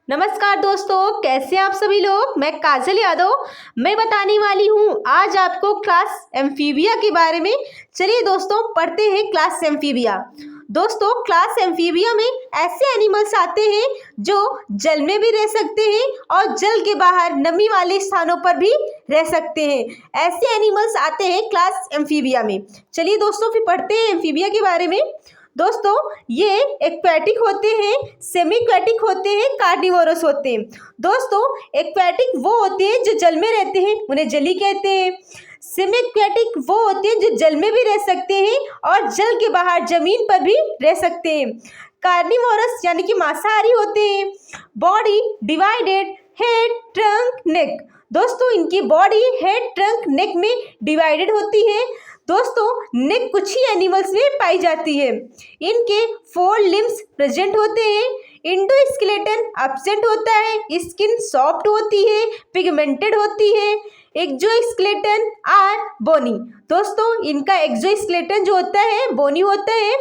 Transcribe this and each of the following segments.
नमस्कार दोस्तों, कैसे हैं आप सभी लोग। मैं काजल यादव मैं बताने वाली हूँ आज आपको क्लास एम्फीबिया के बारे में। चलिए दोस्तों पढ़ते हैं क्लास एम्फीबिया। दोस्तों क्लास एम्फीबिया में ऐसे एनिमल्स आते हैं जो जल में भी रह सकते हैं और जल के बाहर नमी वाले स्थानों पर भी रह सकते हैं। ऐसे एनिमल्स आते हैं क्लास एम्फीबिया में। चलिए दोस्तों फिर पढ़ते हैं एम्फीबिया के बारे में। दोस्तों ये एक्वेटिक होते हैं, सेमी एक्वेटिक होते हैं, कार्निवोरस होते हैं। दोस्तों एक्वेटिक वो होते हैं जो जल में रहते हैं, उन्हें जली कहते हैं। सेमी एक्वेटिक वो होते हैं जो जल में भी रह सकते हैं और जल के बाहर जमीन पर भी रह सकते हैं। कार्निवोरस यानी कि मांसाहारी होते हैं। बॉडी डिवाइडेड, हेड, ट्रंक, नेक। दोस्तों इनकी बॉडी हेड, ट्रंक, नेक में डिवाइडेड होती है। दोस्तों नेक कुछ ही एनिमल्स में पाई जाती है। इनके 4 लिम्स प्रेजेंट होते हैं। इंडोस्केलेटन एब्सेंट होता है। स्किन सॉफ्ट होती है, पिगमेंटेड होती है। एक्सोस्केलेटन आर बोनी। दोस्तों इनका एक्सोस्केलेटन जो होता है बोनी होता है।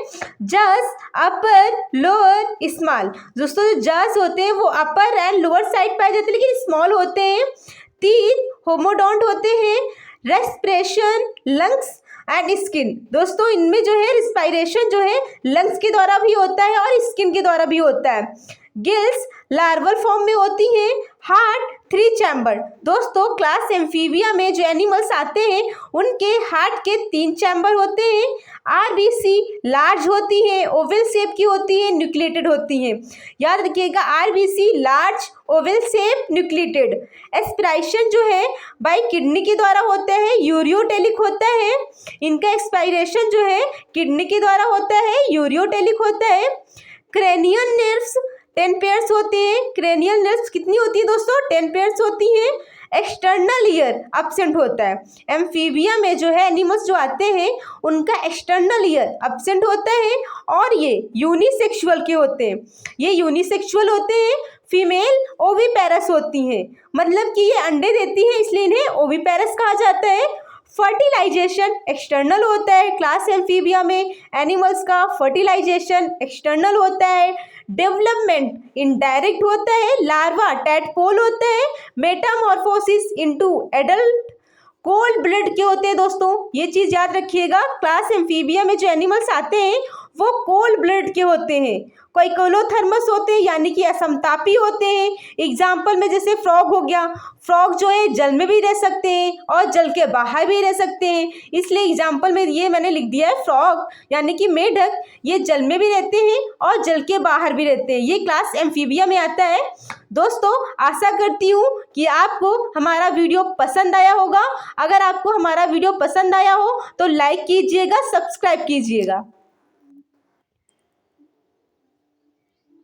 जस अपर, लोअर, स्मॉल। दोस्तों जो जस होते हैं वो अपर एंड लोअर साइड पाए जाते हैं लेकिन स्मॉल होते हैं। तीन होमोडोंट होते हैं। Respiration, lungs and skin. दोस्तों इनमें जो है रिस्पायरेशन जो है लंग्स के द्वारा भी होता है और स्किन के द्वारा भी होता है। गिल्स लार्वल फॉर्म में होती हैं। Heart 3 chamber. दोस्तों क्लास एम्फीबिया में जो एनिमल्स आते हैं उनके हार्ट के 3 चैम्बर होते हैं। आरबीसी लार्ज होती है, ओवल शेप की होती है, न्यूक्लिएटेड होती हैं। याद रखिएगा RBC large, Oval shape, nucleated. Aspiration जो है बाई किडनी के द्वारा होता है, यूरियोटेलिक होता है। इनका एक्सपायरेशन जो है किडनी के द्वारा होता है, यूरियोटेलिक होता है। क्रेनियल नर्व्स 10 पेयर्स होते हैं। क्रेनियल नर्व्स कितनी होती है दोस्तों? 10 पेयर्स होती हैं। एक्सटर्नल ईयर एब्सेंट होता है। एम्फीबिया में जो है एनिमल्स जो आते हैं उनका एक्सटर्नल ईयर एब्सेंट होता है और ये यूनिसेक्सुअल के होते हैं। ये यूनिसेक्सुअल होते हैं। फीमेल ओविपेरस होती हैं, मतलब कि ये अंडे देती हैं इसलिए इन्हें ओविपेरस कहा जाता है। फर्टिलाइजेशन एक्सटर्नल होता है। क्लास एम्फीबिया में एनिमल्स का फर्टिलाइजेशन एक्सटर्नल होता है। डेवलपमेंट इनडायरेक्ट होता है। लार्वा टैडपोल होता है। Metamorphosis into adult cold blood के होते हैं। दोस्तों ये चीज़ याद रखिएगा, क्लास एम्फीबिया में जो एनिमल्स आते हैं वो कोल्ड ब्लड के होते हैं। कोइकोलोथर्मस होते हैं यानी कि असमतापी होते हैं। एग्जाम्पल में जैसे फ्रॉग हो गया। फ्रॉग जो है जल में भी रह सकते हैं और जल के बाहर भी रह सकते हैं, इसलिए एग्जाम्पल में ये मैंने लिख दिया है फ्रॉग यानी कि मेढक। ये जल में भी रहते हैं और जल के बाहर भी रहते हैं। ये क्लास एम्फीबिया में आता है। दोस्तों आशा करती हूँ कि आपको हमारा वीडियो पसंद आया होगा। अगर आपको हमारा वीडियो पसंद आया हो तो लाइक कीजिएगा, सब्सक्राइब कीजिएगा।